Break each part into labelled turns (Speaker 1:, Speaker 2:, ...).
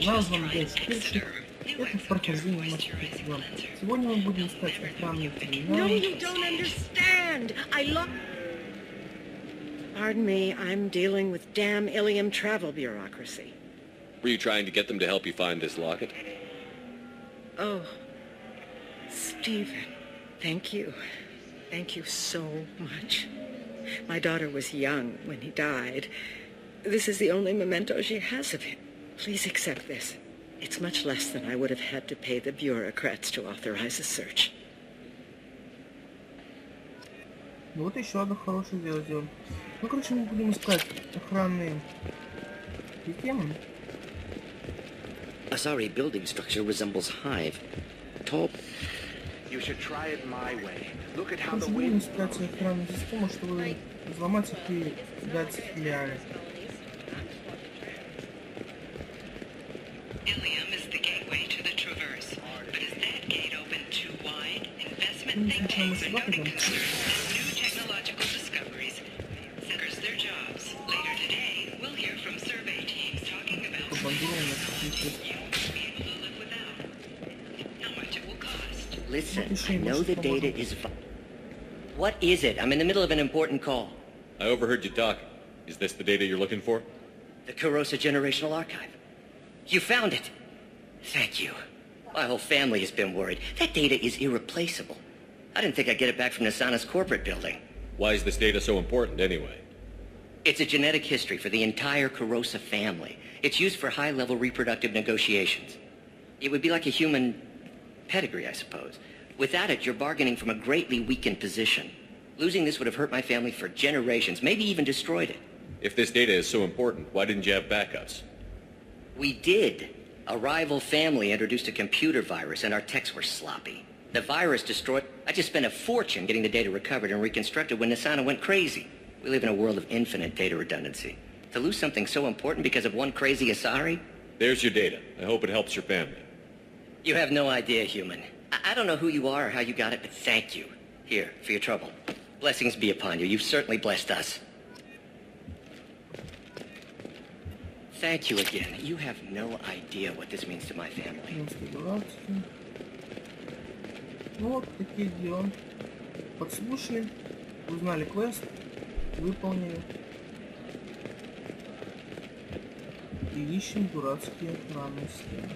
Speaker 1: Канал вам Дэнс Кирчик. Это прохождение наших сезон. Сегодня мы будем искать охранные терминалы.
Speaker 2: No, you don't understand. Pardon me, I'm dealing with damn Ilium travel bureaucracy.
Speaker 3: Were you trying to get them to help you find this locket?
Speaker 2: Oh, Stephen, thank you. Thank you so much. My daughter was young when he died. This is the only memento she has of him. Please accept this. It's much less than I would have had to pay the bureaucrats to authorize a search.
Speaker 1: Ну вот еще одно хорошее дело сделаем. Ну, короче, мы будем искать охранные системы.
Speaker 4: Asari building structure resembles hive. Tall.
Speaker 5: You should try it my way. Look at how the
Speaker 1: Будем
Speaker 5: wind
Speaker 1: искать
Speaker 5: blows.
Speaker 1: охранные системы, чтобы взломать их и дать их Лиаре.
Speaker 6: Ilium is the gateway to the Traverse, but is that gate open too wide? Investment think tanks are noting concerns that new technological discoveries centers their jobs. Later today, we'll hear from survey teams talking about you won't be able to live without. How much it will cost.
Speaker 4: Listen, I know the data is... What is it? I'm in the middle of an important call.
Speaker 3: I overheard you talking. Is this the data you're looking for?
Speaker 4: The Karosa Generational Archive. You found it. Thank you. My whole family has been worried. That data is irreplaceable. I didn't think I'd get it back from Nasana's corporate building.
Speaker 3: Why is this data so important anyway?
Speaker 4: It's a genetic history for the entire Karosa family. It's used for high-level reproductive negotiations. It would be like a human pedigree, I suppose. Without it, you're bargaining from a greatly weakened position. Losing this would have hurt my family for generations, maybe even destroyed it.
Speaker 3: If this data is so important, why didn't you have backups?
Speaker 4: We did. A rival family introduced a computer virus, and our techs were sloppy. The virus destroyed... I just spent a fortune getting the data recovered and reconstructed when Nasana went crazy. We live in a world of infinite data redundancy. To lose something so important because of one crazy Asari?
Speaker 3: There's your data. I hope it helps your family.
Speaker 4: You have no idea, human. I don't know who you are or how you got it, but thank you. Here, for your trouble. Blessings be upon you. You've certainly blessed us. Thank you again. You have no idea what this means to my family.
Speaker 1: Ну вот, такие дела. Подслушали, узнали квест, выполнили. И ищем дурацкие охранные системы.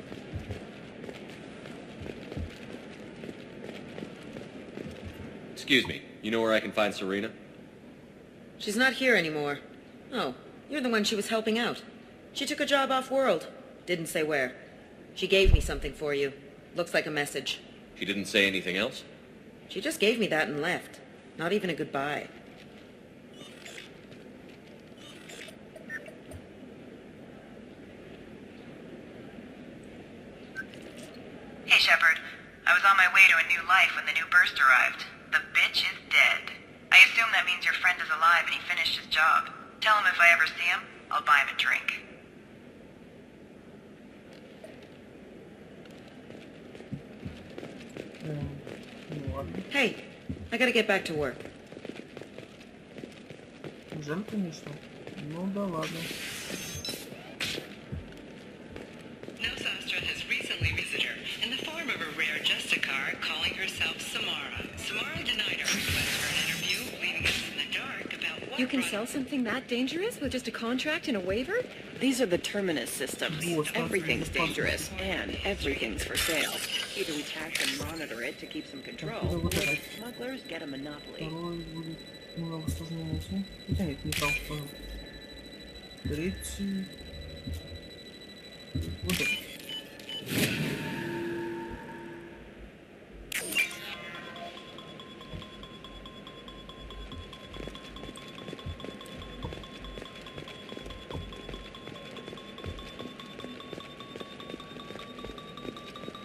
Speaker 3: Excuse me, you know where I can find Serena?
Speaker 7: She's not here anymore. Oh, you're the one she was helping out. She took a job off-world. Didn't say where. She gave me something for you. Looks like a message.
Speaker 3: She didn't say anything else?
Speaker 7: She just gave me that and left. Not even a goodbye.
Speaker 8: Hey, Shepard. I was on my way to a new life when the new burst arrived. The bitch is dead. I assume that means your friend is alive and he finished his job. Tell him if I ever see him, I'll buy him a drink.
Speaker 7: Hey, I gotta get back to work.
Speaker 1: Жаль, конечно. Ну да ладно.
Speaker 6: Nosastra has recently visited her in the form of a rare Justicar calling herself Samara. Samara denied her request for an interview, leaving us in the dark about what
Speaker 9: You can sell something that dangerous with just a contract and a waiver?
Speaker 2: These are the Terminus systems.
Speaker 9: Everything's dangerous, and everything's for sale. Either we track and monitor it to keep some control, or the smugglers get a monopoly.
Speaker 1: Второй будет немного сложнее найти. Хотя нет, не так сложно. Третий. Вот этот.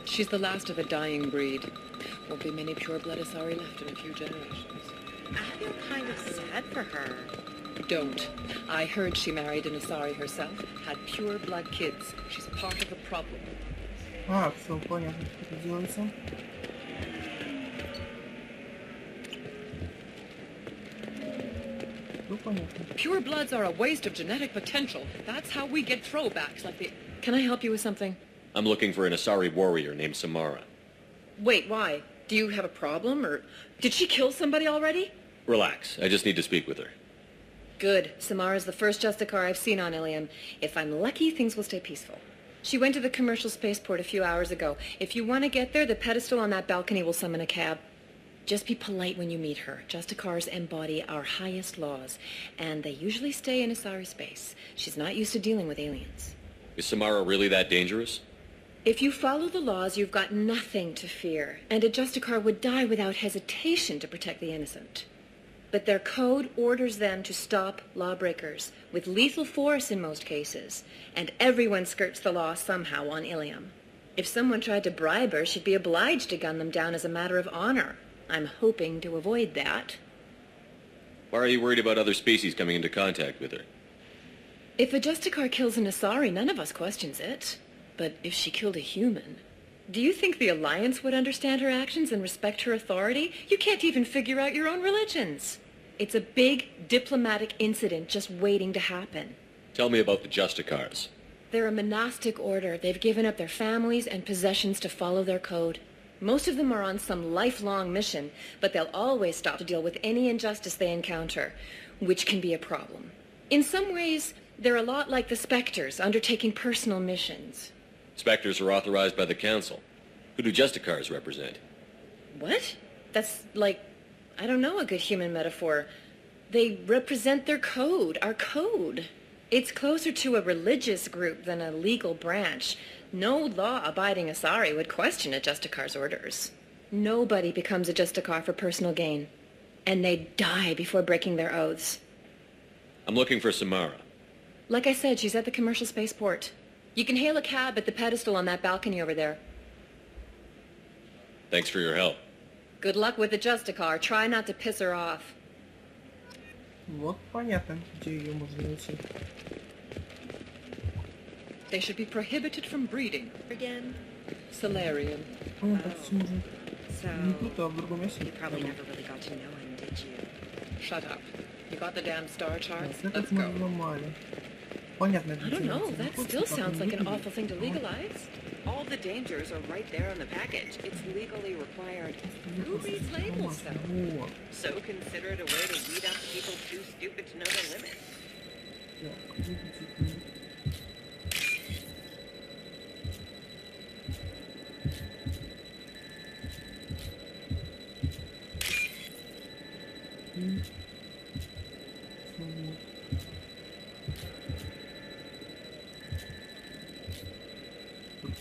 Speaker 9: She's the last of a dying breed. Won't be many pure-blood Asari left in a few generations.
Speaker 2: I feel kind of sad for her.
Speaker 9: Don't. I heard she married an Asari herself, had pure-blood kids. She's part of the problem.
Speaker 1: А, все, понятно, как это делается. Все понятно.
Speaker 9: Pure bloods are a waste of genetic potential. That's how we get throwbacks like the...
Speaker 7: Can I help you with something?
Speaker 3: I'm looking for an Asari warrior named Samara.
Speaker 7: Wait, why? Do you have a problem, or did she kill somebody already?
Speaker 3: Relax, I just need to speak with her.
Speaker 7: Good. Samara's the first Justicar I've seen on Ilium. If I'm lucky, things will stay peaceful. She went to the commercial spaceport a few hours ago. If you want to get there, the pedestal on that balcony will summon a cab. Just be polite when you meet her. Justicars embody our highest laws, and they usually stay in Asari space. She's not used to dealing with aliens.
Speaker 3: Is Samara really that dangerous?
Speaker 7: If you follow the laws, you've got nothing to fear, and a Justicar would die without hesitation to protect the innocent. But their code orders them to stop lawbreakers, with lethal force in most cases, and everyone skirts the law somehow on Ilium. If someone tried to bribe her, she'd be obliged to gun them down as a matter of honor. I'm hoping to avoid that.
Speaker 3: Why are you worried about other species coming into contact with her?
Speaker 7: If a Justicar kills an Asari, none of us questions it. But if she killed a human, do you think the Alliance would understand her actions and respect her authority? You can't even figure out your own religions. It's a big diplomatic incident just waiting to happen.
Speaker 3: Tell me about the Justicars.
Speaker 7: They're a monastic order. They've given up their families and possessions to follow their code. Most of them are on some lifelong mission, but they'll always stop to deal with any injustice they encounter, which can be a problem. In some ways, they're a lot like the Spectres, undertaking personal missions.
Speaker 3: Spectres are authorized by the Council. Who do Justicars represent?
Speaker 7: What? That's like, I don't know, a good human metaphor. They represent their code, our code. It's closer to a religious group than a legal branch. No law-abiding Asari would question a Justicar's orders. Nobody becomes a Justicar for personal gain. And they die before breaking their oaths.
Speaker 3: I'm looking for Samara.
Speaker 7: Like I said, she's at the commercial spaceport. You can hail a cab at the pedestal on that balcony over there.
Speaker 3: Thanks for your help.
Speaker 7: Good luck with the Justicar. Try not to piss her off.
Speaker 1: Вот понятно, где ее можно найти.
Speaker 9: They should be prohibited from breeding.
Speaker 2: Again?
Speaker 9: Solarium.
Speaker 1: Понятно, это можно не
Speaker 2: So,
Speaker 1: тут, а в другом месте.
Speaker 2: you probably never really got to know him, did you?
Speaker 9: Shut up. You got the damn star charts?
Speaker 1: Так,
Speaker 9: Let's
Speaker 1: это мы
Speaker 9: go.
Speaker 1: взломали. Понятно,
Speaker 7: I don't know. That still sounds like an awful thing to legalize.
Speaker 9: All the dangers are right there on the package. It's legally required. Who reads labels, though?
Speaker 1: Вот.
Speaker 9: So consider it a way to weed out people too stupid to know their limits.
Speaker 1: Так, выключить.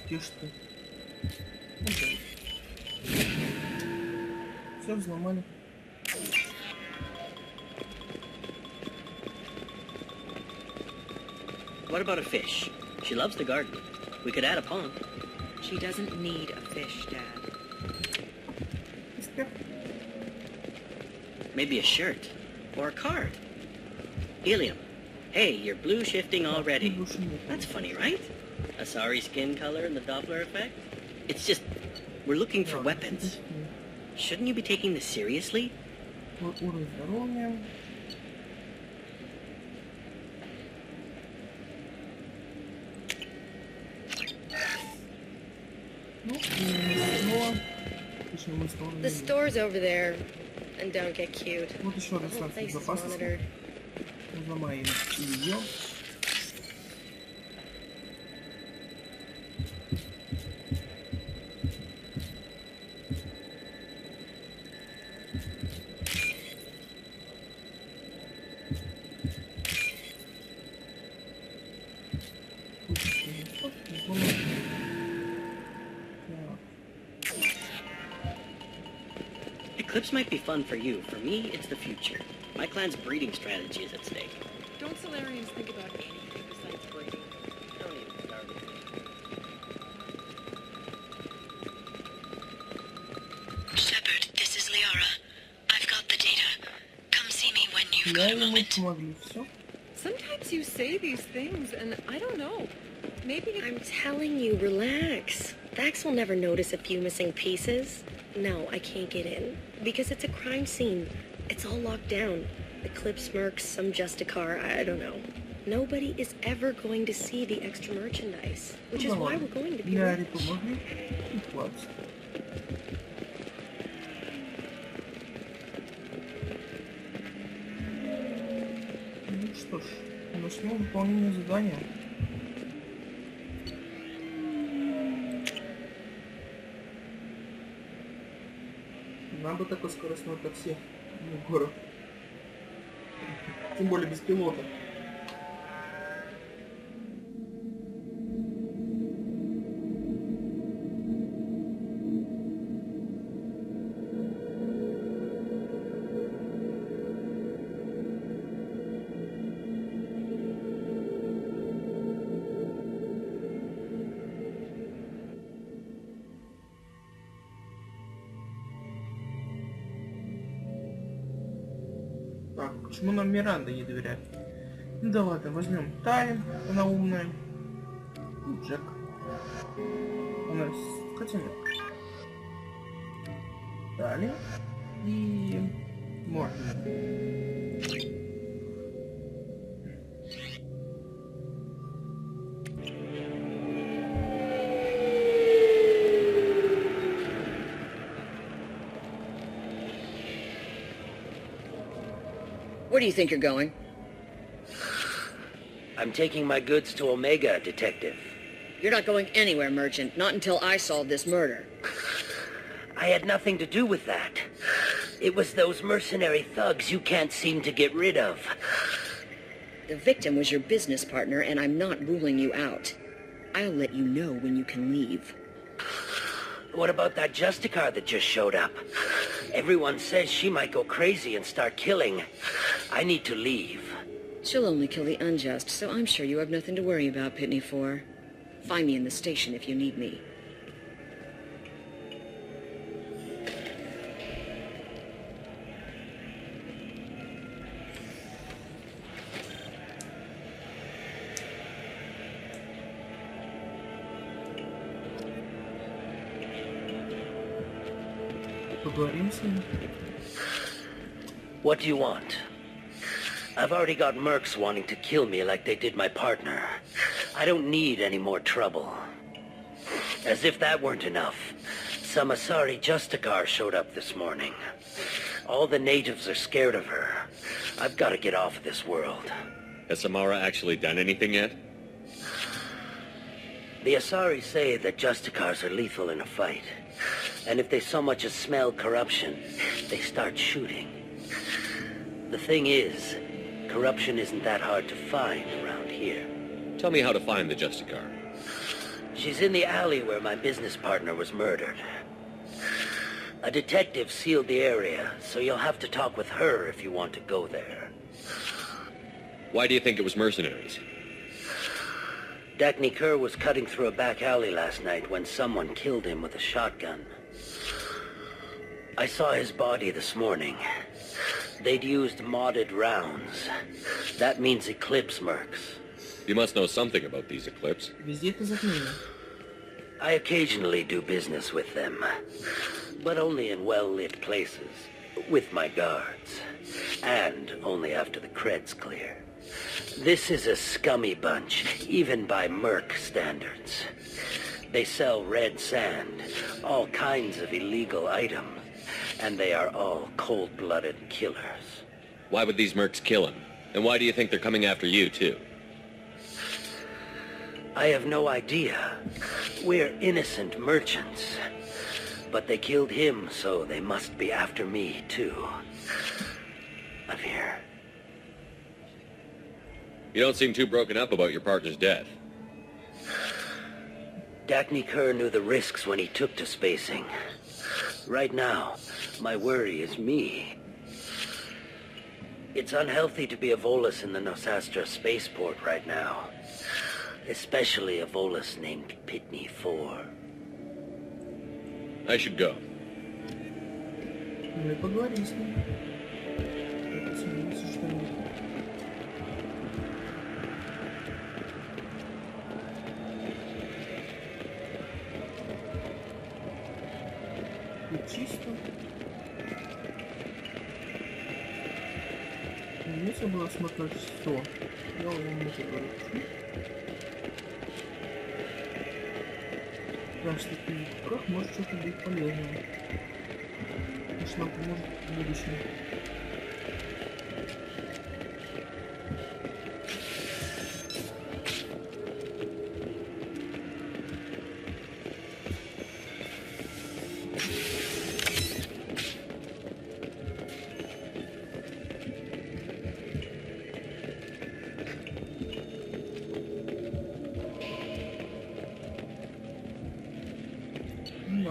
Speaker 1: Где что? Все взломали.
Speaker 10: What about a fish? She loves the garden. We could add a pond.
Speaker 2: She doesn't need a fish, Dad.
Speaker 10: Maybe a shirt. Or a card. Helium. Hey, you're blue shifting already. That's funny, right? Asari skin color and the Doppler effect? It's just, we're looking for weapons. Shouldn't you be taking this seriously?
Speaker 1: Уровень здоровья.
Speaker 2: The store's over there. And don't get cute.
Speaker 1: Вот еще одна станция безопасности. Взломаем ее.
Speaker 10: Eclipse might be fun for you. For me, it's the future. My clan's breeding strategy is at stake.
Speaker 7: Don't Solarians think about anything besides breeding?
Speaker 10: Don't even start with me.
Speaker 6: Shepard, this is Liara. I've got the data. Come see me when you've got a moment.
Speaker 1: Помогли, все.
Speaker 7: Sometimes you say these things, and I don't know. Maybe
Speaker 2: I'm telling you, relax. Vax will never notice a few missing pieces. No, I can't get in. Because it's a crime scene. It's all locked down. Eclipse mercs, some Justicar, I don't know.
Speaker 7: Nobody is ever going to see the extra merchandise, which is why we're going to be
Speaker 1: Лиаре
Speaker 7: rich.
Speaker 1: помогли и хватит. Ну что ж, начнем выполнение задания. Нам бы такое скоростное такси в город. Тем более без пилота. Так, почему нам Миранда не доверяет? Ну да ладно, возьмем Тайм, она умная. И Джек. Она хотя нет. Далее. И Мортон.
Speaker 9: Where do you think you're going?
Speaker 10: I'm taking my goods to Omega, Detective.
Speaker 9: You're not going anywhere, Merchant. Not until I solve this murder.
Speaker 10: I had nothing to do with that. It was those mercenary thugs you can't seem to get rid of.
Speaker 9: The victim was your business partner, and I'm not ruling you out. I'll let you know when you can leave.
Speaker 10: What about that Justicar that just showed up? Everyone says she might go crazy and start killing. I need to leave.
Speaker 9: She'll only kill the unjust, so I'm sure you have nothing to worry about, Pitney 4. Find me in the station if you need me.
Speaker 1: Поговорим с ним.
Speaker 10: What do you want? I've already got mercs wanting to kill me like they did my partner. I don't need any more trouble. As if that weren't enough, some Asari Justicar showed up this morning. All the natives are scared of her. I've got to get off of this world.
Speaker 3: Has Samara actually done anything yet?
Speaker 10: The Asari say that Justicars are lethal in a fight. And if they so much as smell corruption, they start shooting. The thing is, corruption isn't that hard to find around here.
Speaker 3: Tell me how to find the Justicar.
Speaker 10: She's in the alley where my business partner was murdered. A detective sealed the area, so you'll have to talk with her if you want to go there.
Speaker 3: Why do you think it was mercenaries?
Speaker 10: Dacny Kerr was cutting through a back alley last night when someone killed him with a shotgun. I saw his body this morning. They'd used modded rounds. That means Eclipse mercs.
Speaker 3: You must know something about these Eclipse.
Speaker 1: Везде это затмение.
Speaker 10: I occasionally do business with them, but only in well-lit places, with my guards, and only after the cred's clear. This is a scummy bunch, even by merc standards. They sell red sand, all kinds of illegal items, and they are all cold-blooded killers.
Speaker 3: Why would these mercs kill him? And why do you think they're coming after you, too?
Speaker 10: I have no idea. We're innocent merchants. But they killed him, so they must be after me, too. Up here.
Speaker 3: You don't seem too broken up about your partner's death.
Speaker 10: Dacny Kerr knew the risks when he took to spacing. Right now, my worry is me. It's unhealthy to be a Volus in the Nosastra spaceport right now. Especially a Volus named Pitney 4.
Speaker 3: I should go.
Speaker 1: Ну и поговорим с ним. Посмотрим, что нет. И чисто. Не собой Нужно осмотреть все. Я вам уже говорю. Потому что таких порох может что-то быть полезным. Конечно, нам поможет в будущем.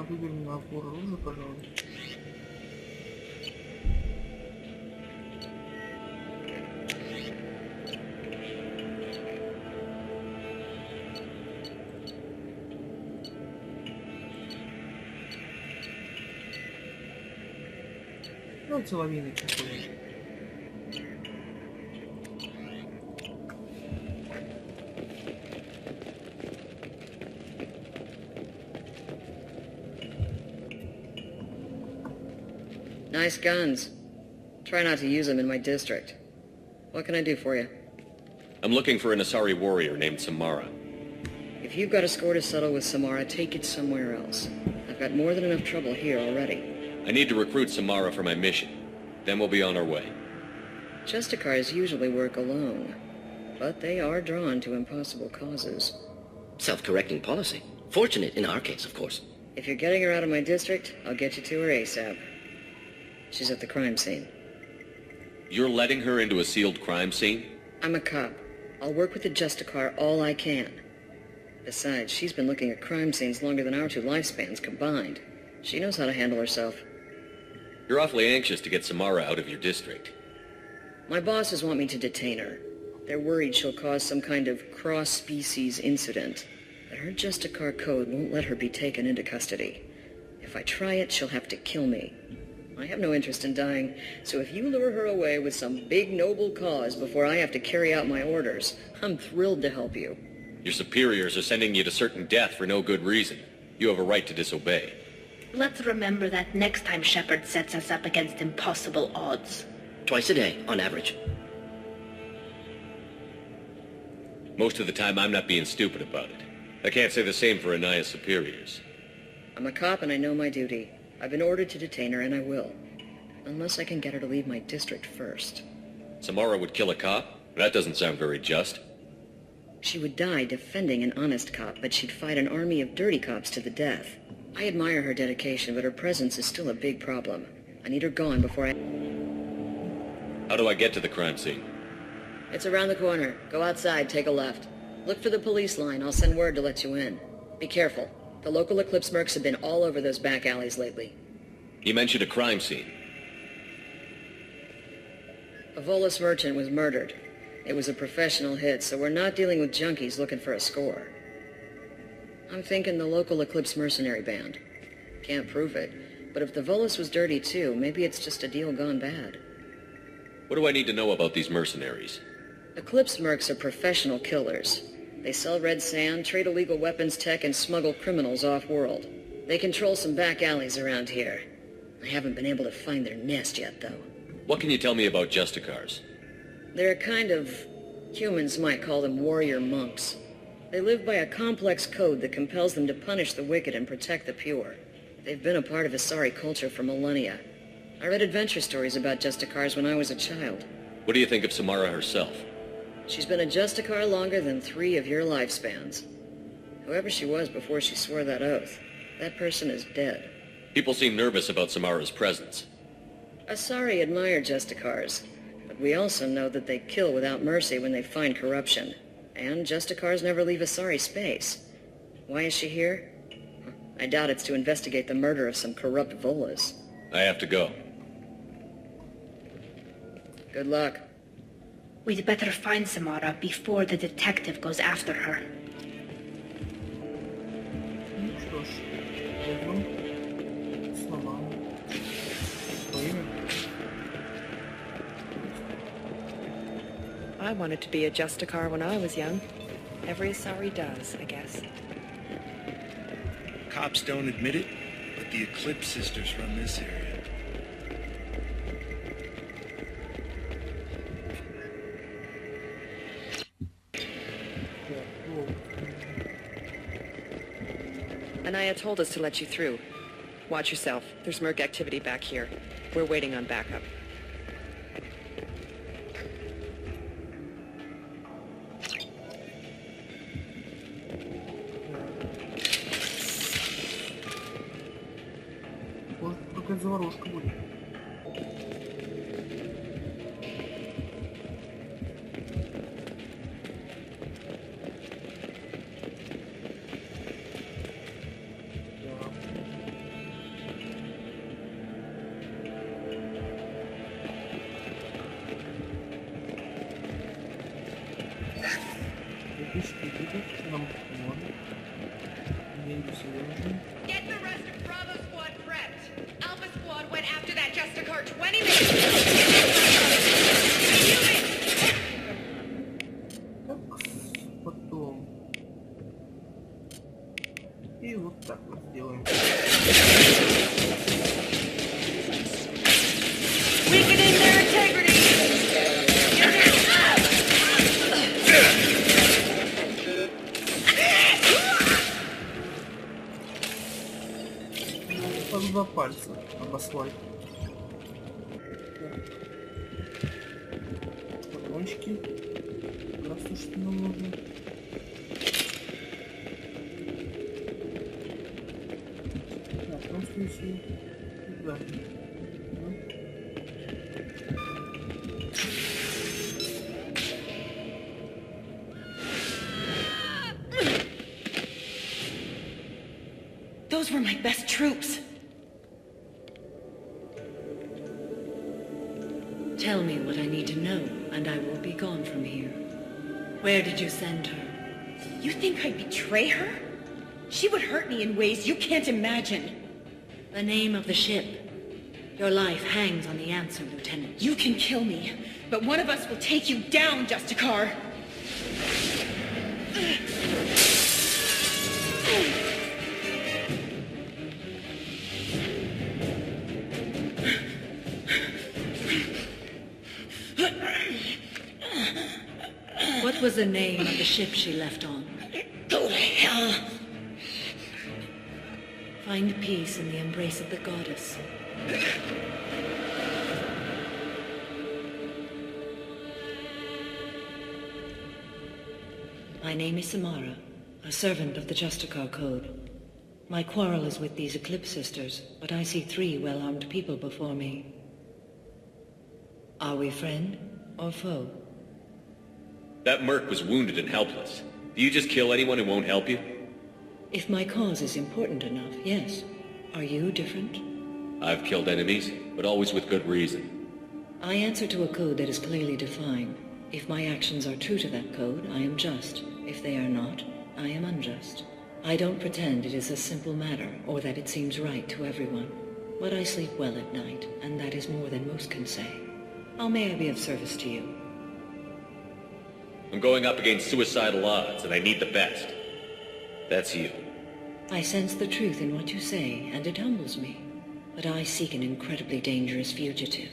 Speaker 1: Выбери набор оружия, пожалуйста. Ну, целовины какой-нибудь.
Speaker 2: Nice guns. Try not to use them in my district. What can I do for you?
Speaker 3: I'm looking for an Asari warrior named Samara.
Speaker 2: If you've got a score to settle with Samara, take it somewhere else. I've got more than enough trouble here already.
Speaker 3: I need to recruit Samara for my mission. Then we'll be on our way.
Speaker 2: Justicars usually work alone, but they are drawn to impossible causes.
Speaker 4: Self-correcting policy. Fortunate in our case, of course.
Speaker 2: If you're getting her out of my district, I'll get you to her ASAP. She's at the crime scene.
Speaker 3: You're letting her into a sealed crime scene?
Speaker 2: I'm a cop. I'll work with the Justicar all I can. Besides, she's been looking at crime scenes longer than our two lifespans combined. She knows how to handle herself.
Speaker 3: You're awfully anxious to get Samara out of your district.
Speaker 2: My bosses want me to detain her. They're worried she'll cause some kind of cross-species incident. But her Justicar code won't let her be taken into custody. If I try it, she'll have to kill me. I have no interest in dying, so if you lure her away with some big noble cause before I have to carry out my orders, I'm thrilled to help you.
Speaker 3: Your superiors are sending you to certain death for no good reason. You have a right to disobey.
Speaker 11: Let's remember that next time Shepard sets us up against impossible odds.
Speaker 4: Twice a day, on average.
Speaker 3: Most of the time, I'm not being stupid about it. I can't say the same for Anaya's superiors.
Speaker 2: I'm a cop and I know my duty. I've been ordered to detain her, and I will. Unless I can get her to leave my district first.
Speaker 3: Samara would kill a cop? That doesn't sound very just.
Speaker 2: She would die defending an honest cop, but she'd fight an army of dirty cops to the death. I admire her dedication, but her presence is still a big problem. I need her gone before I...
Speaker 3: How do I get to the crime scene?
Speaker 2: It's around the corner. Go outside, take a left. Look for the police line. I'll send word to let you in. Be careful. The local Eclipse mercs have been all over those back alleys lately.
Speaker 3: You mentioned a crime scene.
Speaker 2: A Volus merchant was murdered. It was a professional hit, so we're not dealing with junkies looking for a score. I'm thinking the local Eclipse mercenary band. Can't prove it, but if the Volus was dirty too, maybe it's just a deal gone bad.
Speaker 3: What do I need to know about these mercenaries?
Speaker 2: Eclipse mercs are professional killers. They sell red sand, trade illegal weapons tech, and smuggle criminals off-world. They control some back alleys around here. I haven't been able to find their nest yet, though.
Speaker 3: What can you tell me about Justicars?
Speaker 2: They're a kind of... humans might call them warrior monks. They live by a complex code that compels them to punish the wicked and protect the pure. They've been a part of Asari culture for millennia. I read adventure stories about Justicars when I was a child.
Speaker 3: What do you think of Samara herself?
Speaker 2: She's been a Justicar longer than 3 of your lifespans. Whoever she was before she swore that oath, that person is dead.
Speaker 3: People seem nervous about Samara's presence.
Speaker 2: Asari admire Justicars, but we also know that they kill without mercy when they find corruption. And Justicars never leave Asari space. Why is she here? I doubt it's to investigate the murder of some corrupt Volas.
Speaker 3: I have to go.
Speaker 2: Good luck.
Speaker 11: We'd better find Samara before the detective goes after her.
Speaker 1: Ну что ж, возьмем слова. Время.
Speaker 9: I wanted to be a Justicar when I was young. Every Asari does, I guess.
Speaker 12: Cops don't admit it, but the Eclipse sisters run this area.
Speaker 9: Anaya told us to let you through. Watch yourself. There's Merc activity back here. We're waiting on backup.
Speaker 1: Может, какая-то заварушка будет.
Speaker 6: Get the rest of Bravo Squad prepped. Alpha Squad went after that Justicar 20 minutes.
Speaker 1: Потом. И вот так вот сделаем.
Speaker 6: Weakening their integrity.
Speaker 1: По два пальца об асфальт. Патрончики. Как раз то, что нам нужно. Да, в том случае. Да.
Speaker 7: Those were my best troops. Tell me what I need to know, and I will be gone from here. Where did you send her?
Speaker 11: You think I'd betray her? She would hurt me in ways you can't imagine.
Speaker 7: The name of the ship. Your life hangs on the answer, Lieutenant.
Speaker 11: You can kill me, but one of us will take you down, Justicar.
Speaker 7: What was the name of the ship she left on?
Speaker 11: Go to hell.
Speaker 7: Find peace in the embrace of the goddess. My name is Samara, a servant of the Justicar Code. My quarrel is with these Eclipse Sisters, but I see 3 well-armed people before me. Are we friend or foe?
Speaker 3: That merc was wounded and helpless. Do you just kill anyone who won't help you?
Speaker 7: If my cause is important enough, yes. Are you different?
Speaker 3: I've killed enemies, but always with good reason.
Speaker 7: I answer to a code that is clearly defined. If my actions are true to that code, I am just. If they are not, I am unjust. I don't pretend it is a simple matter, or that it seems right to everyone. But I sleep well at night, and that is more than most can say. How may I be of service to you?
Speaker 3: I'm going up against suicidal odds, and I need the best. That's you.
Speaker 7: I sense the truth in what you say, and it humbles me. But I seek an incredibly dangerous fugitive.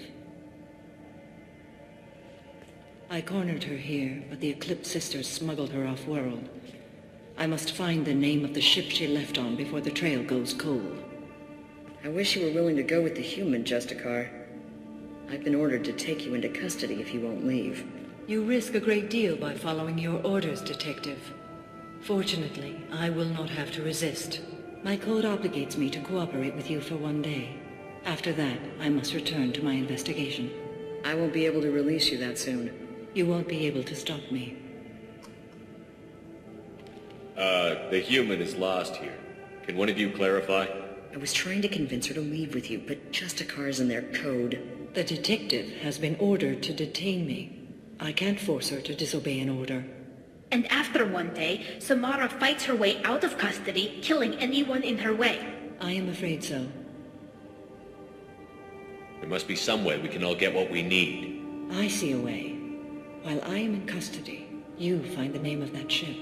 Speaker 7: I cornered her here, but the Eclipse Sisters smuggled her off-world. I must find the name of the ship she left on before the trail goes cold.
Speaker 2: I wish you were willing to go with the human, Justicar. I've been ordered to take you into custody if you won't leave.
Speaker 7: You risk a great deal by following your orders, Detective. Fortunately, I will not have to resist. My code obligates me to cooperate with you for 1 day. After that, I must return to my investigation.
Speaker 2: I won't be able to release you that soon.
Speaker 7: You won't be able to stop me.
Speaker 3: The human is lost here. Can one of you clarify?
Speaker 2: I was trying to convince her to leave with you, but Justicar's in their code.
Speaker 7: The detective has been ordered to detain me. I can't force her to disobey an order.
Speaker 11: And after 1 day, Samara fights her way out of custody, killing anyone in her way.
Speaker 7: I am afraid so.
Speaker 3: There must be some way we can all get what we need.
Speaker 7: I see a way. While I am in custody, you find the name of that ship.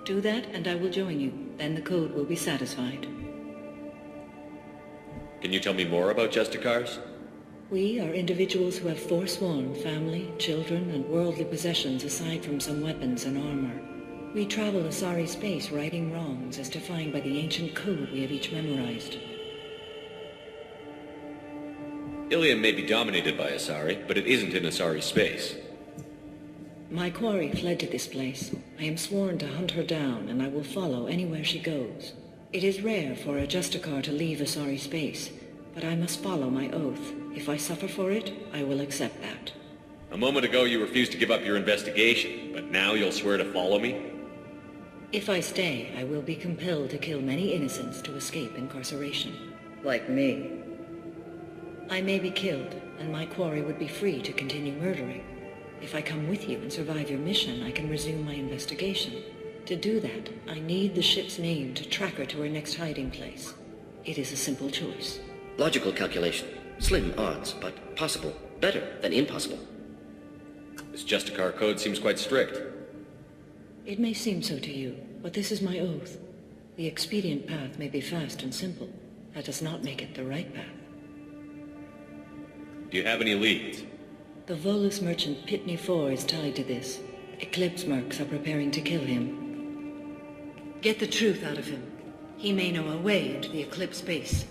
Speaker 7: Do that and I will join you. Then the code will be satisfied.
Speaker 3: Can you tell me more about Justicars?
Speaker 7: We are individuals who have forsworn family, children, and worldly possessions aside from some weapons and armor.
Speaker 2: We travel Asari space righting wrongs as defined by the ancient code we have each memorized.
Speaker 3: Ilium may be dominated by Asari, but it isn't in Asari space.
Speaker 2: My quarry fled to this place. I am sworn to hunt her down, and I will follow anywhere she goes. It is rare for a Justicar to leave Asari space, but I must follow my oath. If I suffer for it, I will accept that.
Speaker 3: A moment ago you refused to give up your investigation, but now you'll swear to follow me?
Speaker 2: If I stay, I will be compelled to kill many innocents to escape incarceration. Like me. I may be killed, and my quarry would be free to continue murdering. If I come with you and survive your mission, I can resume my investigation. To do that, I need the ship's name to track her to her next hiding place. It is a simple choice.
Speaker 4: Logical calculation. Slim odds, but possible. Better than impossible.
Speaker 3: This Justicar code seems quite strict.
Speaker 2: It may seem so to you, but this is my oath. The expedient path may be fast and simple. That does not make it the right path.
Speaker 3: Do you have any leads?
Speaker 2: The Volus merchant Pitney 4 is tied to this. Eclipse mercs are preparing to kill him. Get the truth out of him. He may know a way into the Eclipse base.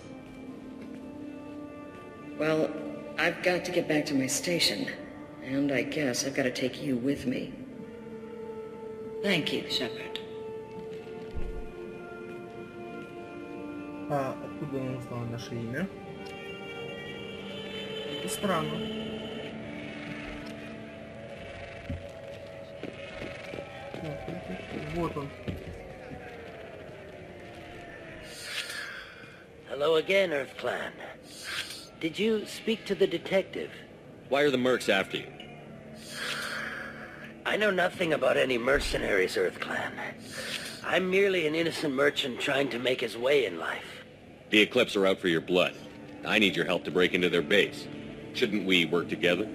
Speaker 2: Well, I've got to get back to my station. And I guess I've got to take you with me. Thank you, Shepard.
Speaker 1: А откуда он узнал наше имя? Это странно. Вот он.
Speaker 13: Hello again, Earth Clan. Did you speak to the detective?
Speaker 3: Why are the mercs after you?
Speaker 13: I know nothing about any mercenaries, Earth Clan. I'm merely an innocent merchant trying to make his way in life.
Speaker 3: The Eclipse are out for your blood. I need your help to break into their base. Shouldn't we work together?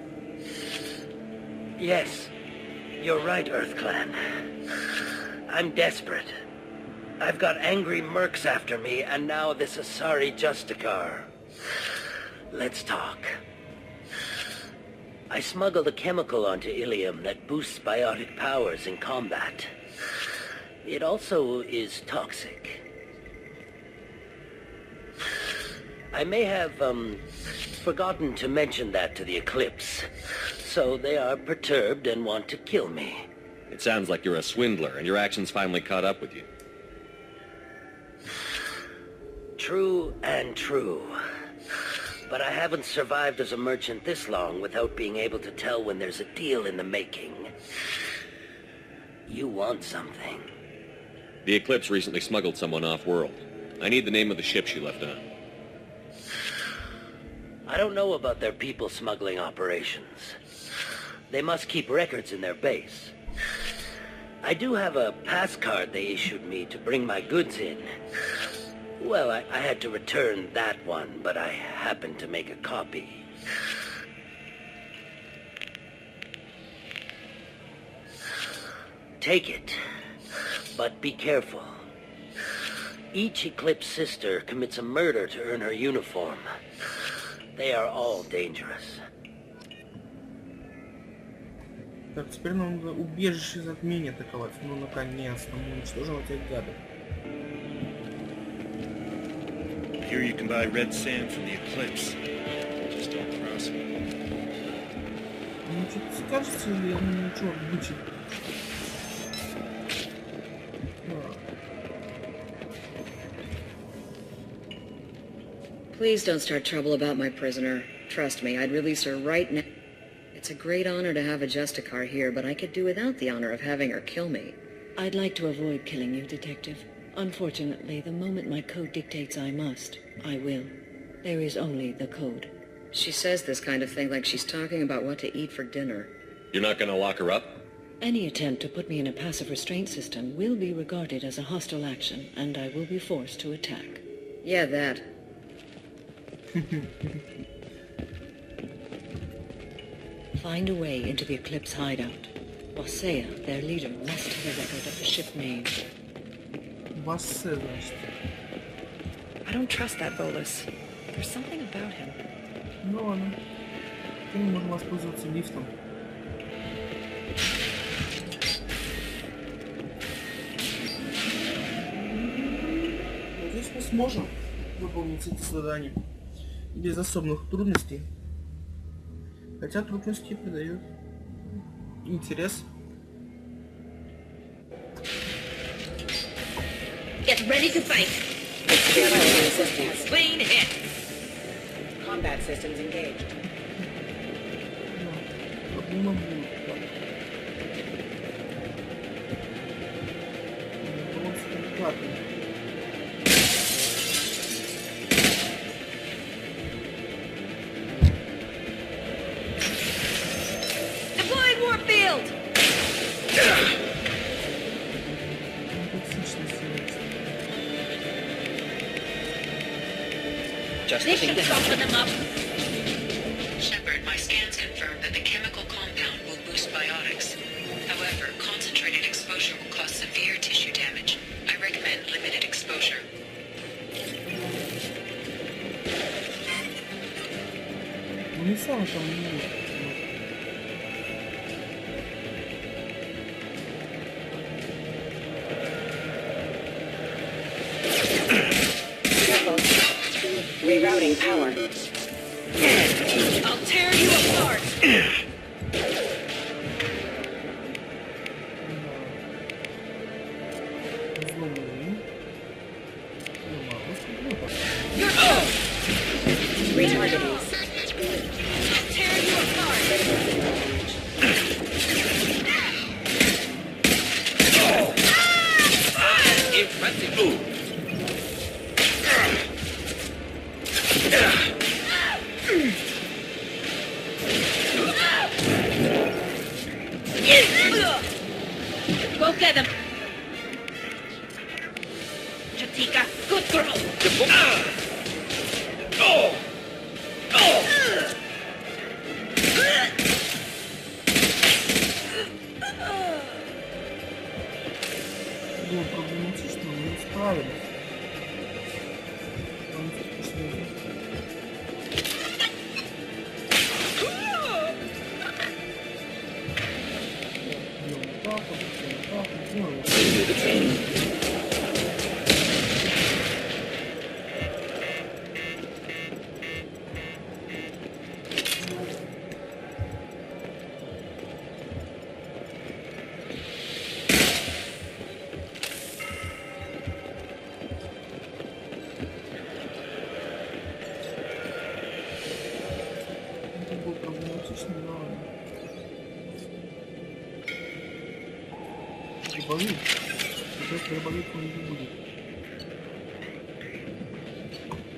Speaker 13: Yes, you're right, Earth Clan. I'm desperate. I've got angry mercs after me, and now this Asari Justicar. Let's talk. I smuggled a chemical onto Ilium that boosts biotic powers in combat. It also is toxic. I may have, forgotten to mention that to the Eclipse, so they are perturbed and want to kill me.
Speaker 3: It sounds like you're a swindler, and your actions finally caught up with you.
Speaker 13: True and true. But I haven't survived as a merchant this long without being able to tell when there's a deal in the making. You want something.
Speaker 3: The Eclipse recently smuggled someone off-world. I need the name of the ship she left on.
Speaker 13: I don't know about their people smuggling operations. They must keep records in their base. I do have a pass card they issued me to bring my goods in. Well, I had to return that one, but I happened to make a copy. Take it, but be careful. Each Eclipse sister commits a murder to earn her uniform. They are all dangerous.
Speaker 1: Так, теперь нам надо убежище затмения атаковать. Ну, наконец-то мы уничтожим этих гадов.
Speaker 12: Here you can buy red sand from the Eclipse. Just don't cross me.
Speaker 1: Ну, что-то скажете, или я ничего вычит?
Speaker 2: Please don't start trouble about my prisoner. Trust me, I'd release her right now. It's a great honor to have a Justicar here, but I could do without the honor of having her kill me. I'd like to avoid killing you, Detective. Unfortunately, the moment my code dictates I must, I will. There is only the code. She says this kind of thing like she's talking about what to eat for dinner.
Speaker 3: You're not gonna lock her up?
Speaker 2: Any attempt to put me in a passive restraint system will be regarded as a hostile action, and I will be forced to attack. Yeah, that. Find a way into the Eclipse hideout. Wasea, their leader, must have a record of the ship name.
Speaker 1: Wasea, значит.
Speaker 7: I don't trust that Volus. There's something about him.
Speaker 1: Ну ладно. Мы можем воспользоваться лифтом. сможем выполнить эти задания без особых трудностей. Хотя трудности придают интерес.
Speaker 11: Get ready to fight. Plane hit.
Speaker 9: Combat systems engaged.
Speaker 1: Проблема будет.
Speaker 11: Deploying warfield.
Speaker 4: Just
Speaker 11: This should soften them up.
Speaker 6: Shepard, my scans confirm that the chemical compound will boost biotics. However, concentrated exposure will cause severe tissue damage. I recommend limited exposure.
Speaker 1: Не сам там не
Speaker 9: Rerouting power.
Speaker 11: I'll tear you apart. You're close.
Speaker 9: Retargeting.
Speaker 11: I'll tear you apart.
Speaker 3: Impressive move.
Speaker 11: Go get them. Jatika, good girl.
Speaker 1: было проблематично, но не справились. Болит. Сейчас болит он не будет.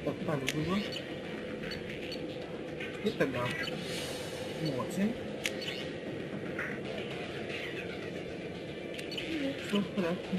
Speaker 1: Так, там было. И тогда. 8. Все в порядке.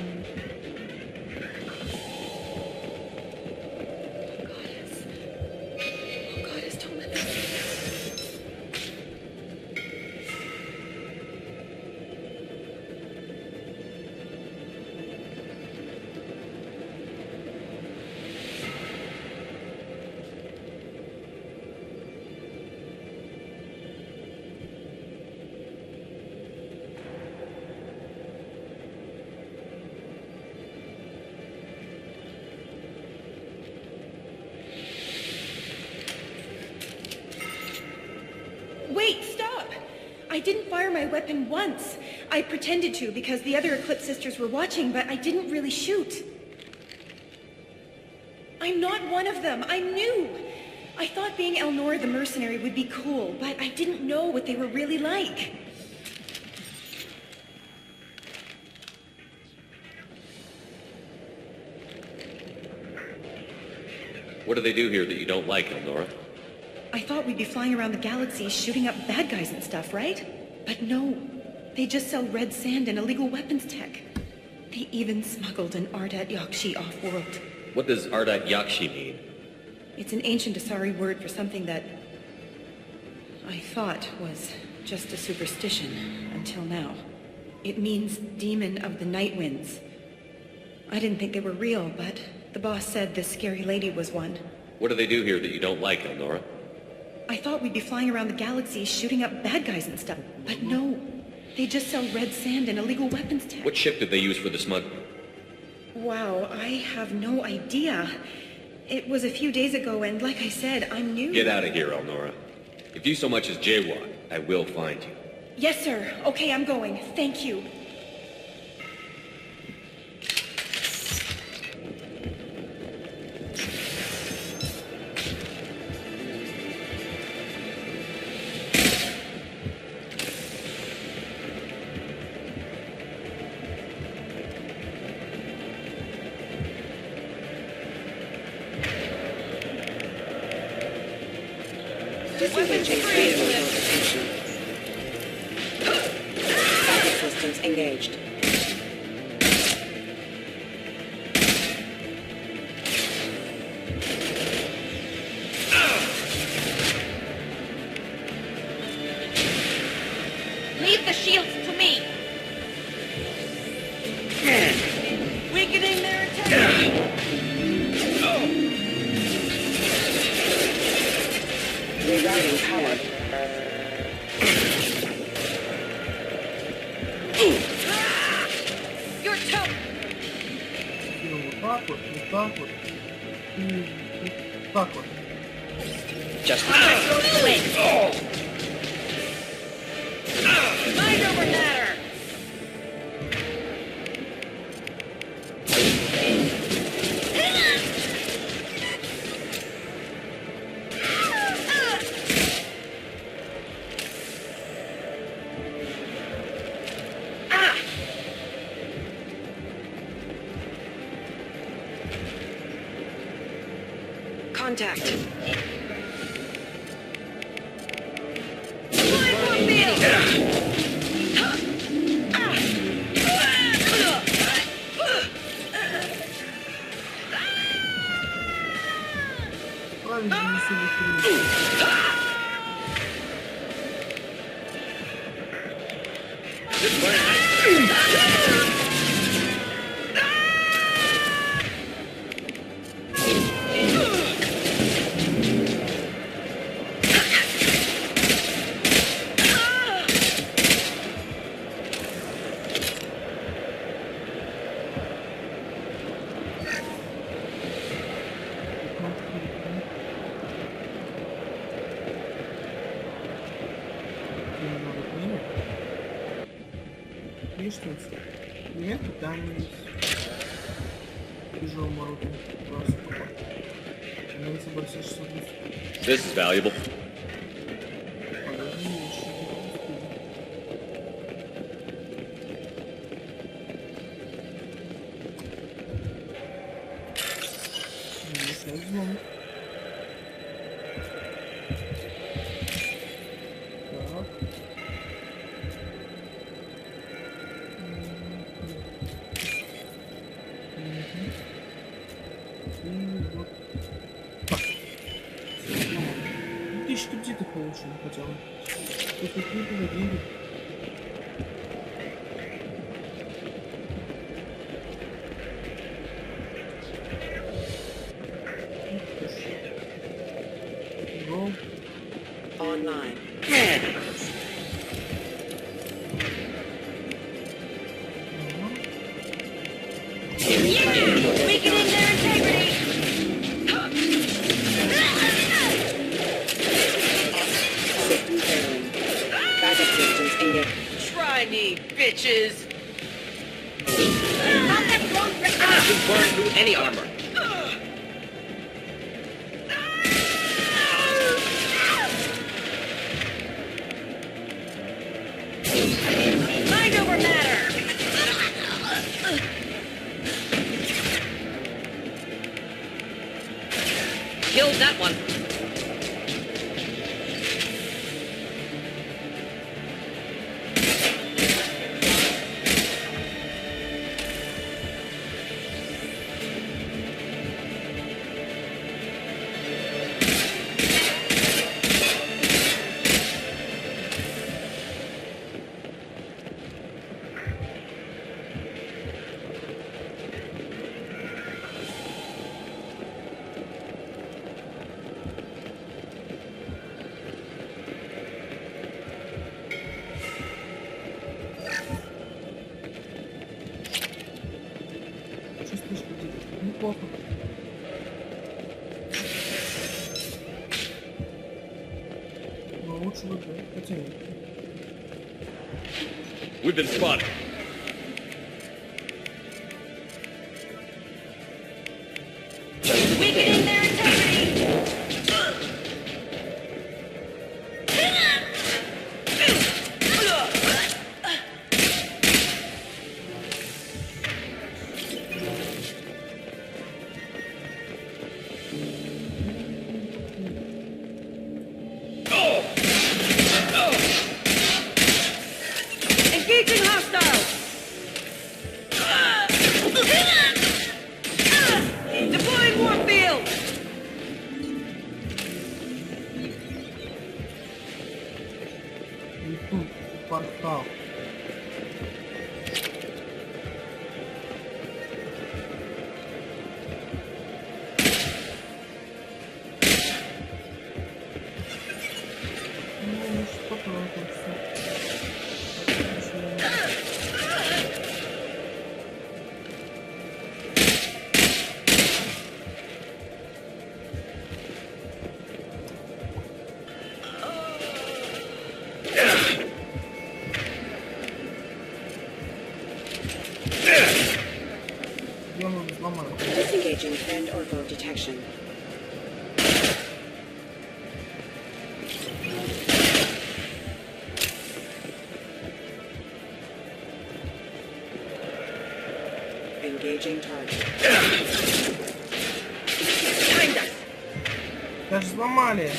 Speaker 7: Wait, stop! I didn't fire my weapon once. I pretended to because the other Eclipse sisters were watching, but I didn't really shoot. I'm not one of them. I knew. I thought being Elnora the mercenary would be cool, but I didn't know what they were really like.
Speaker 3: What do they do here that you don't like, Elnora?
Speaker 7: I thought we'd be flying around the galaxy shooting up bad guys and stuff, right? But no. They just sell red sand and illegal weapons tech. They even smuggled an Ardat Yakshi off-world.
Speaker 3: What does Ardat Yakshi mean?
Speaker 7: It's an ancient Asari word for something that I thought was just a superstition until now. It means demon of the night winds. I didn't think they were real, but the boss said this scary lady was one.
Speaker 3: What do they do here that you don't like, Elnora?
Speaker 7: I thought we'd be flying around the galaxy shooting up bad guys and stuff, but no. They just sell red sand and illegal weapons tech.
Speaker 3: What ship did they use for the smuggling?
Speaker 7: Wow, I have no idea. It was a few days ago, and like I said, I'm new.
Speaker 3: Get out of here, Elnora. If you so much as jaywalk, I will find you.
Speaker 7: Yes, sir. Okay, I'm going. Thank you.
Speaker 9: Disengaging radio location. Target systems engaged.
Speaker 11: Leave the shields to me.
Speaker 10: Weakening their integrity.
Speaker 9: Rerouting power.
Speaker 11: You're toast.
Speaker 1: Вот так вот, вот так вот. И вот так вот.
Speaker 4: Just
Speaker 10: Mind over matter.
Speaker 7: Contact.
Speaker 1: Правильно, не себе лестница. Нет, там есть. Тяжелый морозный. Просто попал. Она не согласишься.
Speaker 3: This is valuable.
Speaker 1: Тысячу где ты получил хотя бы? Тут какие-то деньги. Go.
Speaker 9: Online.
Speaker 11: Weakening their integrity.
Speaker 9: System failing. Backup systems engaged.
Speaker 10: Try me, bitches.
Speaker 4: could burn through any armor.
Speaker 11: Mind over matter.
Speaker 4: Killed that one.
Speaker 1: Чувствуешь, что неплохо. лучше выиграть. Хотя нет.
Speaker 3: We've been spotted.
Speaker 11: Weaken in their integrity!
Speaker 2: Engaging hostiles! Deploying warfield!
Speaker 1: И тут портал. Ну, что получится? Я его взломаю.
Speaker 2: Disengaging friend or foe detection. Engaging target. Behind us!
Speaker 1: Даже взломали.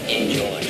Speaker 13: Enjoy.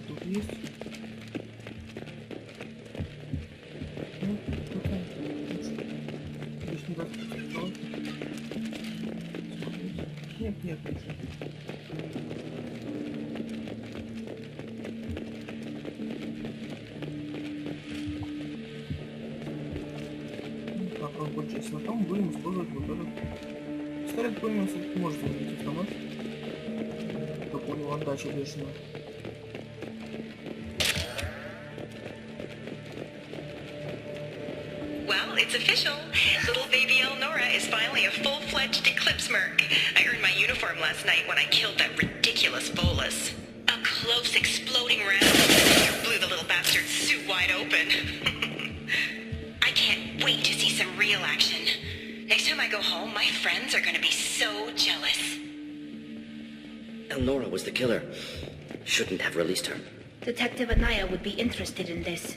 Speaker 1: Тут есть. Ну, тут здесь не так сказать. Нет, нет, нет. Попробуем больше, потом будем использовать вот этот. Старый понял, все-таки может заменить автомат. Только у него отдача бешеная.
Speaker 8: Well, it's official. Little baby Elnora is finally a full-fledged Eclipse merc. I earned my uniform last night when I killed that ridiculous bolus. A close exploding round blew the little bastard's suit wide open. I can't wait to see some real action. Next time I go home, my friends are gonna be so jealous.
Speaker 13: Elnora was the killer. Shouldn't have released her.
Speaker 11: Detective Anaya would be interested in this.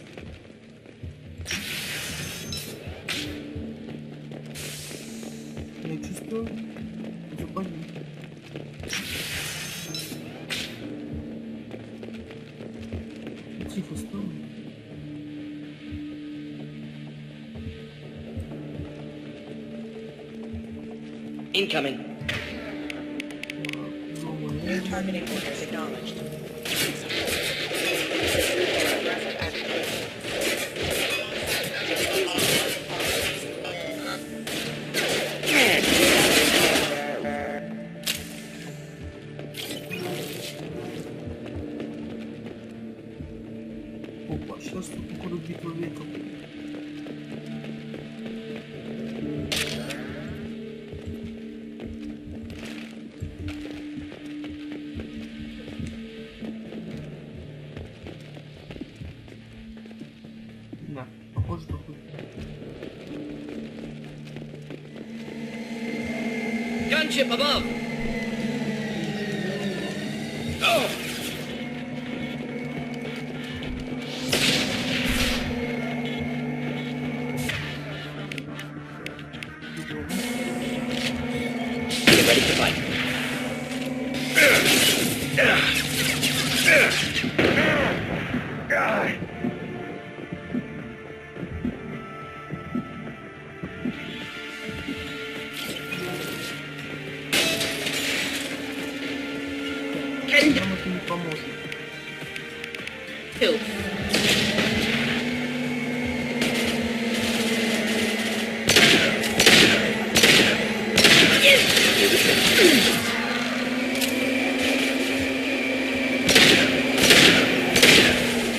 Speaker 1: Я чувствую западни. Тихо стало.
Speaker 4: Incoming.
Speaker 2: New targeting orders acknowledged.
Speaker 4: Gunship above! Oh! Get ready to fight.
Speaker 1: Нам это не поможет.
Speaker 7: Two.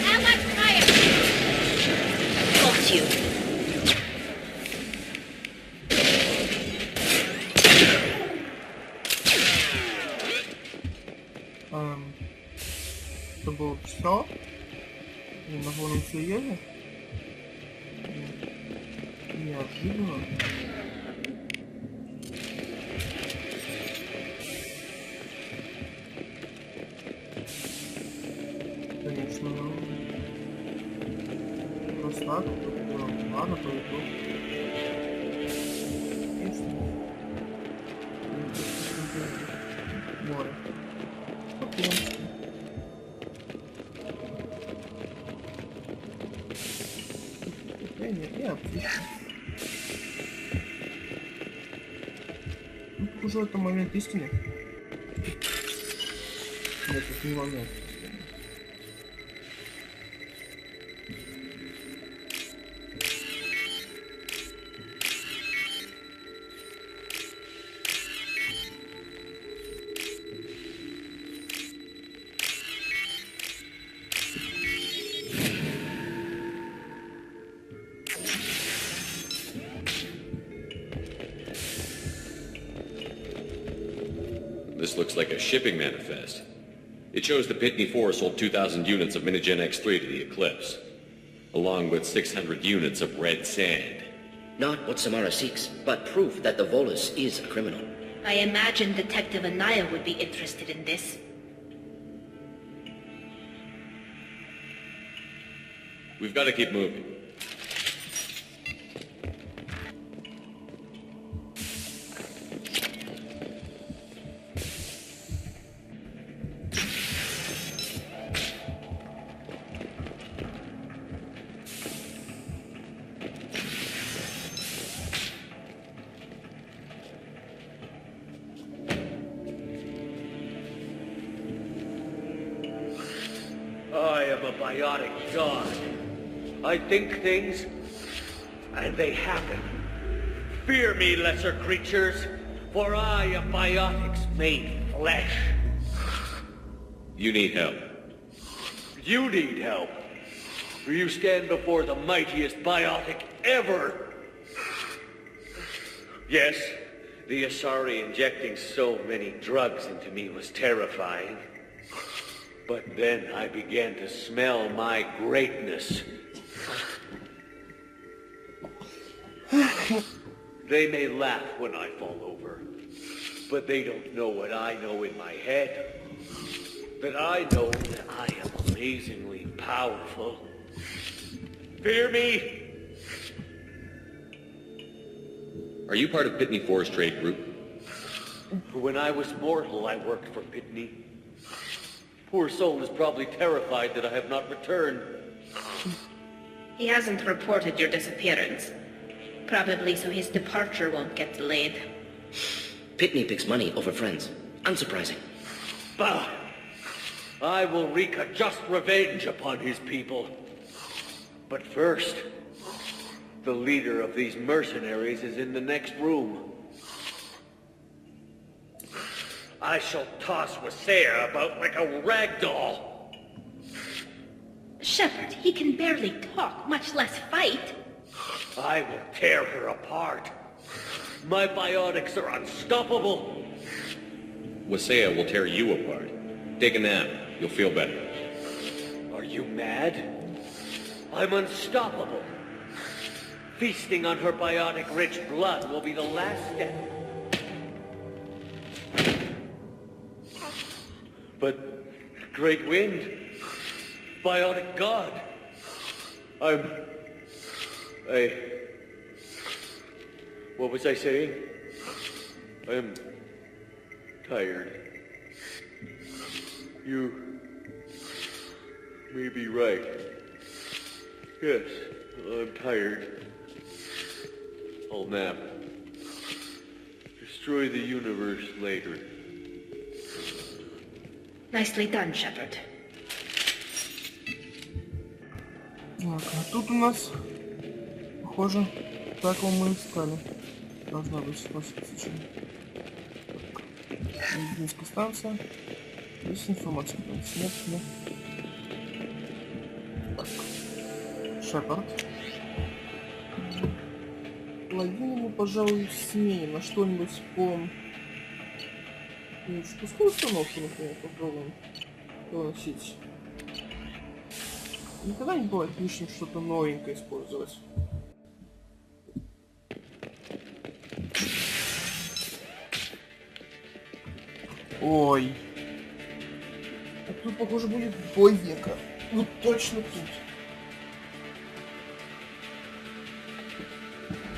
Speaker 11: Allied fire! Got you.
Speaker 1: Это было все. И на главном серьезе. Неожиданно. Конечно, просто так. Ладно, пойду. Море. Спокойно. Нет, отлично. Ну, уже это момент истины. Нет, это не момент.
Speaker 3: This looks like a shipping manifest. It shows the Pitney 4 sold 2,000 units of Minigen X3 to the Eclipse, along with 600 units of red sand.
Speaker 4: Not what Samara seeks, but proof that the Volus is a criminal.
Speaker 11: I imagine Detective Anaya would be interested in this.
Speaker 3: We've got to keep moving.
Speaker 13: I am a biotic god. I think things, and they happen. Fear me, lesser creatures, for I am biotics made flesh.
Speaker 3: You need help.
Speaker 13: You need help. You stand before the mightiest biotic ever. Yes, the Asari injecting so many drugs into me was terrifying. But then I began to smell my greatness. They may laugh when I fall over, but they don't know what I know in my head. That I know that I am amazingly powerful. Fear me?
Speaker 3: Are you part of Pitney 4's trade group?
Speaker 13: When I was mortal, I worked for Pitney. Poor soul is probably terrified that I have not returned.
Speaker 11: He hasn't reported your disappearance. Probably so his departure won't get delayed.
Speaker 4: Pitney picks money over friends. Unsurprising.
Speaker 13: Bah! I will wreak a just revenge upon his people. But first, the leader of these mercenaries is in the next room. I shall toss Wasea about like a rag doll.
Speaker 11: Shepard, he can barely talk, much less fight.
Speaker 13: I will tear her apart. My biotics are unstoppable.
Speaker 3: Wasea will tear you apart. Take a nap. You'll feel better.
Speaker 13: Are you mad? I'm unstoppable. Feasting on her biotic-rich blood will be the last step.
Speaker 14: But great wind, bionic god. What was I saying? I'm tired. You may be right. Yes, I'm tired. I'll nap. Destroy the universe later.
Speaker 11: Nicely done, Shepard.
Speaker 1: Так, а тут у нас, похоже, так мы искали. Должна быть сейчас. Медицинская станция. Есть информация. Нет, нет. Так. Шепард. Логин мы, пожалуй, сменим на что-нибудь по... Пусковую установку, например, попробуем поносить. Никогда не бывает лишним что-то новенькое использовать. Ой. А тут, похоже, будет бой века. Вот точно тут.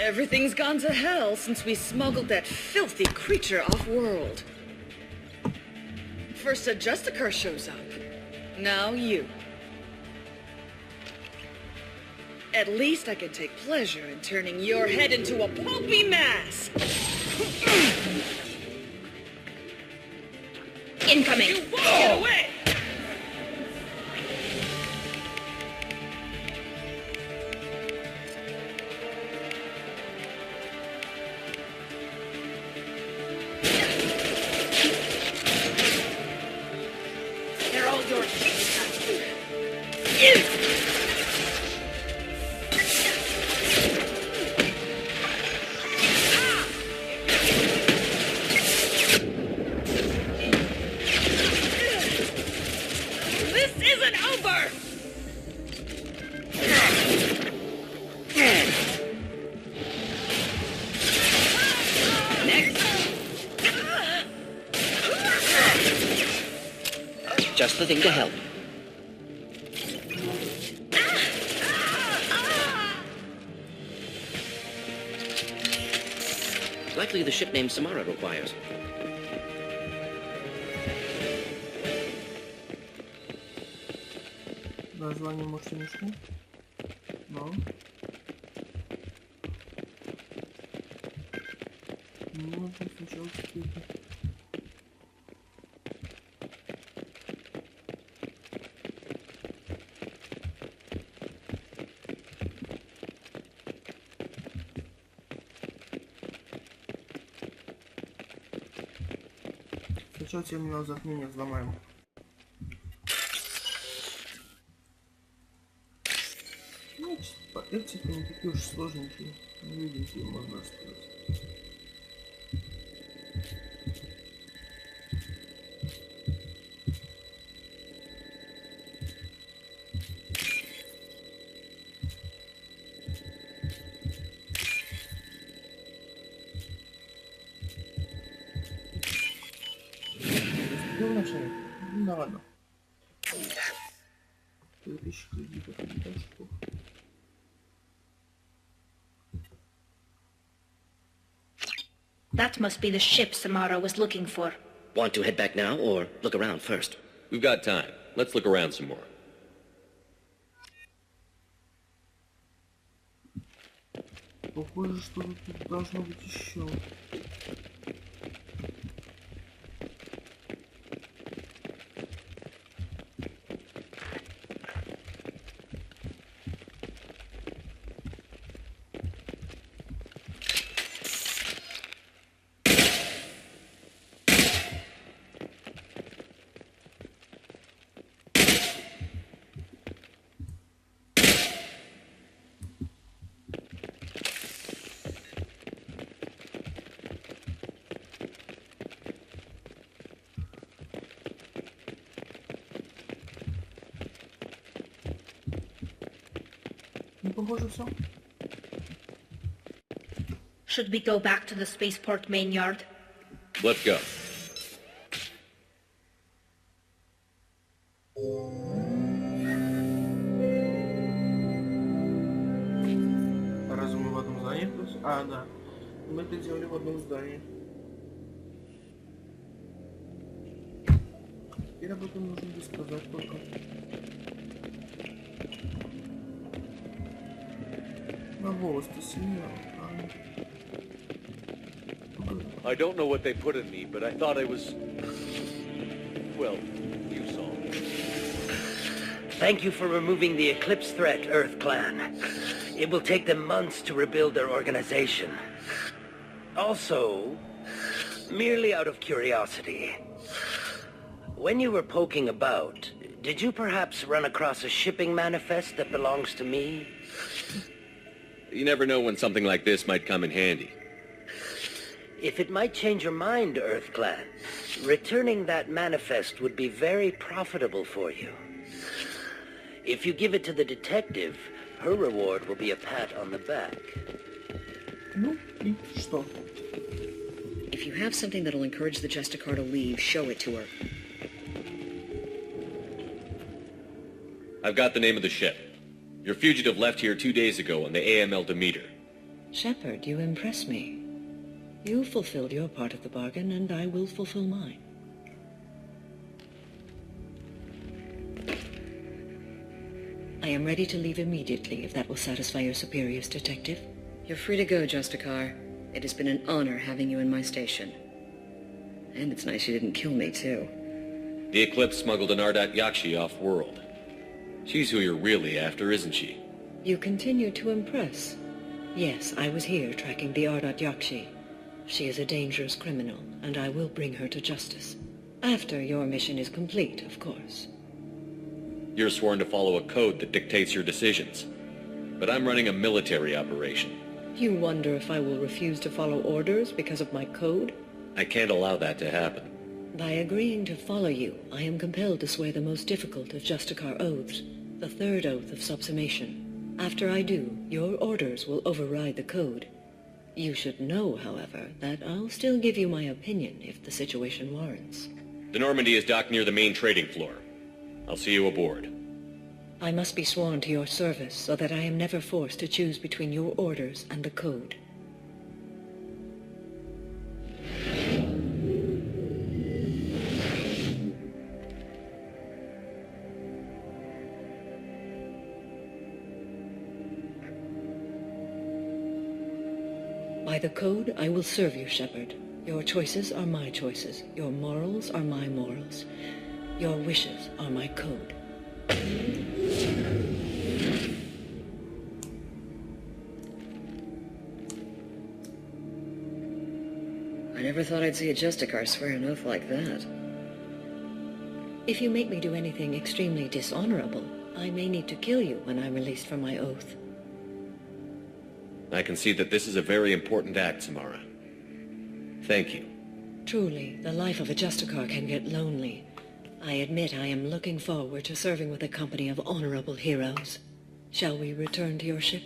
Speaker 2: Everything's gone to hell since we smuggled that filthy creature off-world. First a Justicar shows up. Now you. At least I can take pleasure in turning your head into a pulpy mass.
Speaker 11: Incoming!
Speaker 2: You won't get away!
Speaker 11: They're all yours.
Speaker 2: This isn't over!
Speaker 4: Just the thing to help. Likely the ship name Samara requires.
Speaker 1: Название может и не шло. Но. Нужно сначала какие-то. Сначала терминал затмения взломаем. Ну, эти не такие уж сложненькие. Видите, можно сказать. Ну да ладно. 3000 кредитов, не так что.
Speaker 11: That must be the ship Samara was looking for.
Speaker 4: Want to head back now or look around first?
Speaker 3: We've got time. Let's look around some more.
Speaker 1: Похоже, что тут должно быть еще. Похоже, все.
Speaker 11: Should we go back to the spaceport main yard?
Speaker 3: Let's go.
Speaker 1: здание. А, да. Мы это делали в одном здании. Теперь об этом нужно рассказать только. На волос ты сильнее.
Speaker 14: I don't know what they put in me, but I thought I was... Well, you saw.
Speaker 13: Thank you for removing the Eclipse threat, Earth Clan. It will take them months to rebuild their organization. Also, merely out of curiosity, when you were poking about, did you perhaps run across a shipping manifest that belongs to me?
Speaker 3: You never know when something like this might come in handy.
Speaker 13: If it might change your mind, Earth Clan, returning that manifest would be very profitable for you. If you give it to the detective, her reward will be a pat on the back.
Speaker 1: Ну, и что?
Speaker 2: If you have something that'll encourage the Justicar to leave, show it to her.
Speaker 3: I've got the name of the ship. Your fugitive left here 2 days ago on the AML Demeter.
Speaker 2: Shepard, you impress me. You fulfilled your part of the bargain, and I will fulfill mine. I am ready to leave immediately, if that will satisfy your superiors, Detective. You're free to go, Justicar. It has been an honor having you in my station. And it's nice you didn't kill me, too.
Speaker 3: The Eclipse smuggled an Ardat Yakshi off-world. She's who you're really after, isn't she?
Speaker 2: You continue to impress. Yes, I was here tracking the Ardat Yakshi. She is a dangerous criminal, and I will bring her to justice. After your mission is complete, of course.
Speaker 3: You're sworn to follow a code that dictates your decisions. But I'm running a military operation.
Speaker 2: You wonder if I will refuse to follow orders because of my code?
Speaker 3: I can't allow that to happen.
Speaker 2: By agreeing to follow you, I am compelled to swear the most difficult of Justicar oaths, the third oath of subsumation. After I do, your orders will override the code. You should know, however, that I'll still give you my opinion if the situation warrants.
Speaker 3: The Normandy is docked near the main trading floor. I'll see you aboard.
Speaker 2: I must be sworn to your service so that I am never forced to choose between your orders and the code. By the code, I will serve you, Shepard. Your choices are my choices. Your morals are my morals. Your wishes are my code. I never thought I'd see a Justicar swear an oath like that. If you make me do anything extremely dishonorable, I may need to kill you when I'm released from my oath.
Speaker 3: I can see that this is a very important act, Samara. Thank you.
Speaker 2: Truly, the life of a Justicar can get lonely. I admit I am looking forward to serving with a company of honorable heroes. Shall we return to your ship?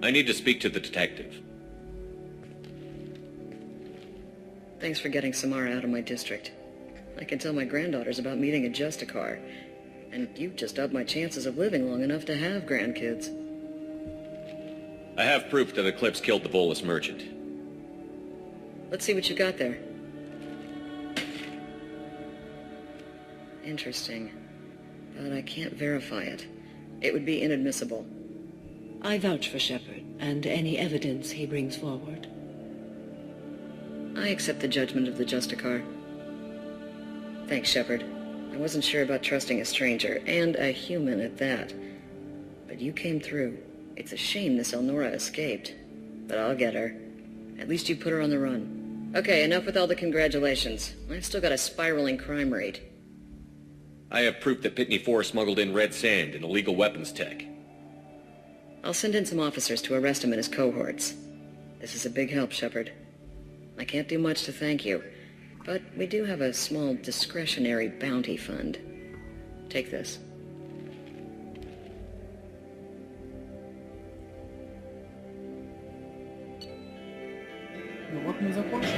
Speaker 3: I need to speak to the detective.
Speaker 2: Thanks for getting Samara out of my district. I can tell my granddaughters about meeting a Justicar, and you've just upped my chances of living long enough to have grandkids.
Speaker 3: I have proof that Eclipse killed the Volus merchant.
Speaker 2: Let's see what you got there. Interesting. But I can't verify it. It would be inadmissible. I vouch for Shepard, and any evidence he brings forward. I accept the judgment of the Justicar. Thanks, Shepard. I wasn't sure about trusting a stranger, and a human at that. But you came through. It's a shame this Elnora escaped. But I'll get her. At least you put her on the run. Okay, enough with all the congratulations. I've still got a spiraling crime rate.
Speaker 3: I have proof that Pitney 4 smuggled in red sand and illegal weapons tech.
Speaker 2: I'll send in some officers to arrest him and his cohorts. This is a big help, Shepard. I can't do much to thank you, but we do have a small discretionary bounty fund. Take this.
Speaker 1: Ну вот мы закончили.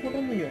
Speaker 1: посмотрим ее.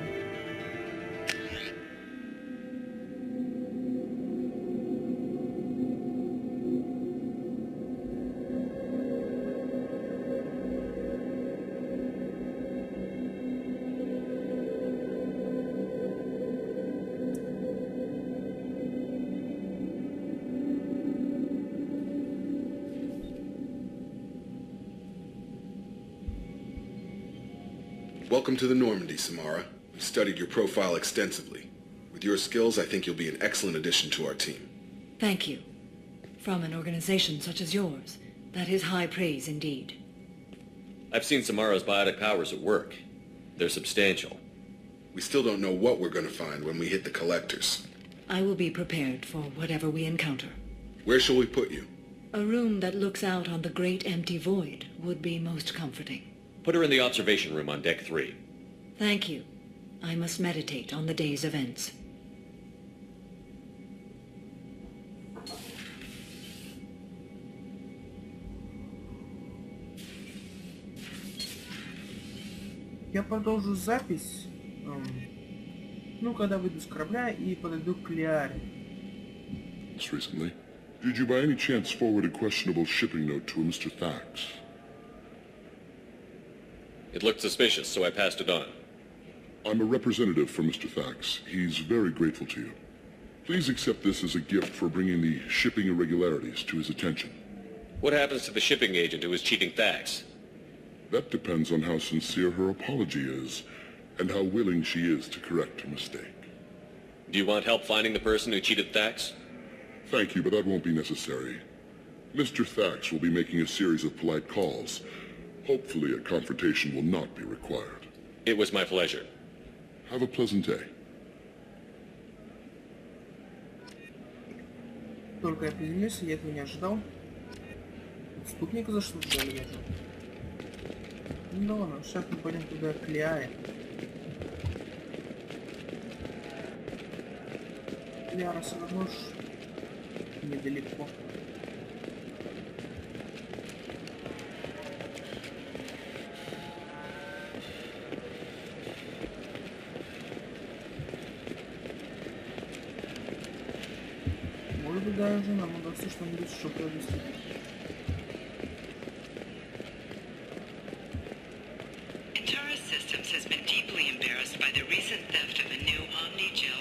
Speaker 15: Welcome to the Normandy, Samara. We've studied your profile extensively. With your skills, I think you'll be an excellent addition to our team.
Speaker 16: Thank you. From an organization such as yours, that is high praise indeed.
Speaker 3: I've seen Samara's biotic powers at work. They're substantial.
Speaker 15: We still don't know what we're going to find when we hit the collectors.
Speaker 16: I will be prepared for whatever we encounter.
Speaker 15: Where shall we put you?
Speaker 16: A room that looks out on the great empty void would be most comforting.
Speaker 3: Put her in the observation room on deck 3.
Speaker 16: Thank you. I must meditate on the day's events.
Speaker 1: Я продолжу запись, ну, когда выйду с корабля и подойду к Лиаре.
Speaker 17: Just recently. Did you by any chance forward a questionable shipping note to a Mr. Thax?
Speaker 3: It looked suspicious, so I passed it on.
Speaker 17: I'm a representative for Mr. Thax. He's very grateful to you. Please accept this as a gift for bringing the shipping irregularities to his attention.
Speaker 3: What happens to the shipping agent who was cheating Thax?
Speaker 17: That depends on how sincere her apology is, and how willing she is to correct her mistake.
Speaker 3: Do you want help finding the person who cheated Thax?
Speaker 17: Thank you, but that won't be necessary. Mr. Thax will be making a series of polite calls. Hopefully a confrontation will not be required.
Speaker 3: It was my pleasure.
Speaker 17: Have a pleasant day.
Speaker 1: Только я приземлился, я этого не ожидал. Спутник за что взяли, я же. Ну да ладно, сейчас мы пойдем туда к Лиаре. Лиара все равно ж недалеко. Может быть, даже нам удастся что-нибудь еще провести.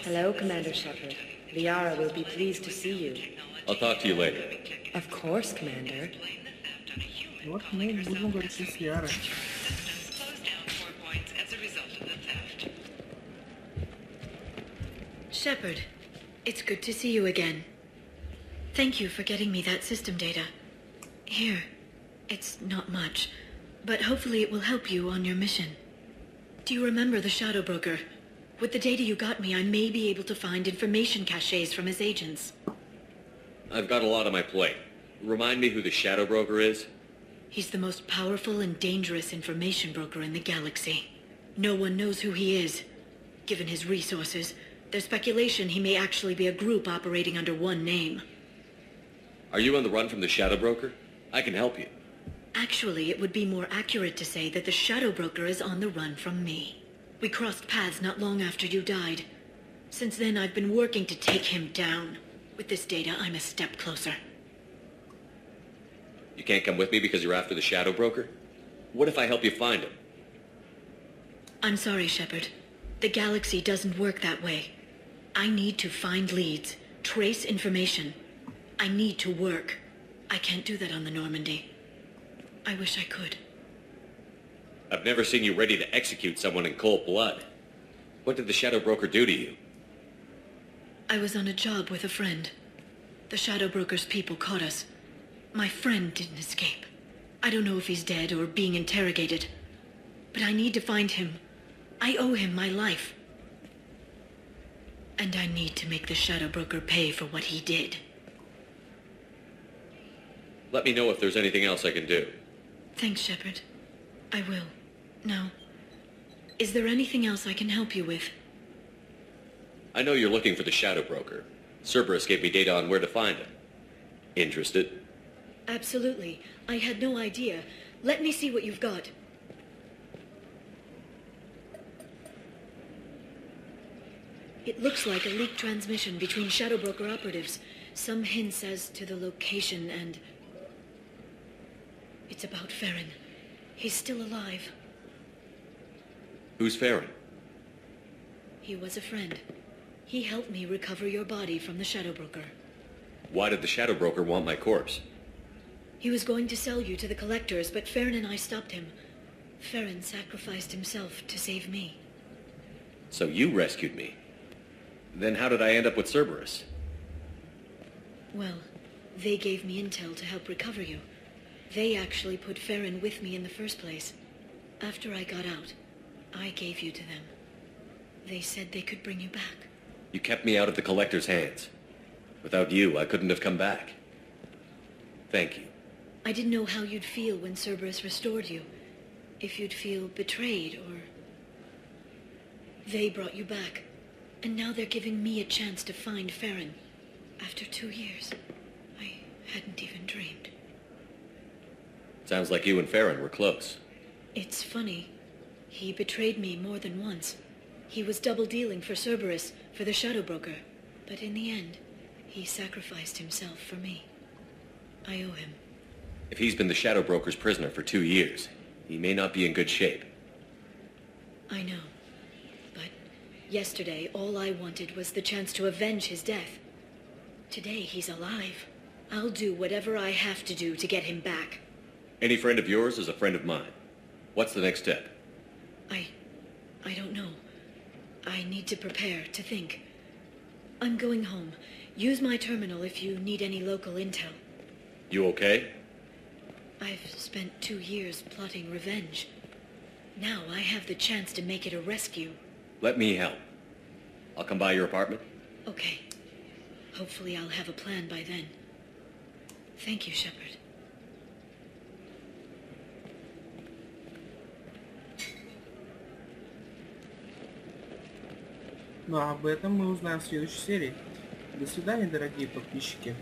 Speaker 7: Hello, Commander Shepard. Liara will be pleased to see you.
Speaker 3: I'll talk to you later.
Speaker 7: Of course, Commander.
Speaker 1: Вот мы будем говорить с Лиарой.
Speaker 18: Shepard, it's good to see you again. Thank you for getting me that system data. Here, it's not much, but hopefully it will help you on your mission. Do you remember the Shadow Broker? With the data you got me, I may be able to find information caches from his agents.
Speaker 3: I've got a lot on my plate. Remind me who the Shadow Broker is?
Speaker 18: He's the most powerful and dangerous information broker in the galaxy. No one knows who he is. Given his resources, there's speculation he may actually be a group operating under one name.
Speaker 3: Are you on the run from the Shadow Broker? I can help you.
Speaker 18: Actually, it would be more accurate to say that the Shadow Broker is on the run from me. We crossed paths not long after you died. Since then, I've been working to take him down. With this data, I'm a step closer.
Speaker 3: You can't come with me because you're after the Shadow Broker? What if I help you find him?
Speaker 18: I'm sorry, Shepard. The galaxy doesn't work that way. I need to find leads, trace information. I need to work. I can't do that on the Normandy. I wish I could.
Speaker 3: I've never seen you ready to execute someone in cold blood. What did the Shadow Broker do to you?
Speaker 18: I was on a job with a friend. The Shadow Broker's people caught us. My friend didn't escape. I don't know if he's dead or being interrogated. But I need to find him. I owe him my life. And I need to make the Shadow Broker pay for what he did.
Speaker 3: Let me know if there's anything else I can do.
Speaker 18: Thanks, Shepard. I will. Now, is there anything else I can help you with?
Speaker 3: I know you're looking for the Shadow Broker. Cerberus gave me data on where to find him. Interested?
Speaker 18: Absolutely. I had no idea. Let me see what you've got. It looks like a leaked transmission between Shadow Broker operatives. Some hints as to the location and... It's about Farron. He's still alive.
Speaker 3: Who's Farron?
Speaker 18: He was a friend. He helped me recover your body from the Shadow Broker.
Speaker 3: Why did the Shadow Broker want my corpse?
Speaker 18: He was going to sell you to the collectors, but Farron and I stopped him. Farron sacrificed himself to save me.
Speaker 3: So you rescued me. Then how did I end up with Cerberus?
Speaker 18: Well, they gave me intel to help recover you. They actually put Farron with me in the first place. After I got out, I gave you to them. They said they could bring you back.
Speaker 3: You kept me out of the Collector's hands. Without you, I couldn't have come back. Thank you.
Speaker 18: I didn't know how you'd feel when Cerberus restored you. If you'd feel betrayed, or... They brought you back. And now they're giving me a chance to find Farron. After 2 years. I hadn't even dreamed.
Speaker 3: Sounds like you and Farron were close.
Speaker 18: It's funny. He betrayed me more than once. He was double-dealing for Cerberus, for the Shadow Broker. But in the end, he sacrificed himself for me. I owe him.
Speaker 3: If he's been the Shadow Broker's prisoner for 2 years, he may not be in good shape.
Speaker 18: I know. But yesterday, all I wanted was the chance to avenge his death. Today, he's alive. I'll do whatever I have to do to get him back.
Speaker 3: Any friend of yours is a friend of mine. What's the next step?
Speaker 18: I don't know. I need to prepare, to think. I'm going home. Use my terminal if you need any local intel.
Speaker 3: You okay?
Speaker 18: I've spent 2 years plotting revenge. Now I have the chance to make it a rescue.
Speaker 3: Let me help. I'll come by your apartment.
Speaker 18: Okay. Hopefully I'll have a plan by then. Thank you, Shepard.
Speaker 1: Ну а об этом мы узнаем в следующей серии. До свидания, дорогие подписчики.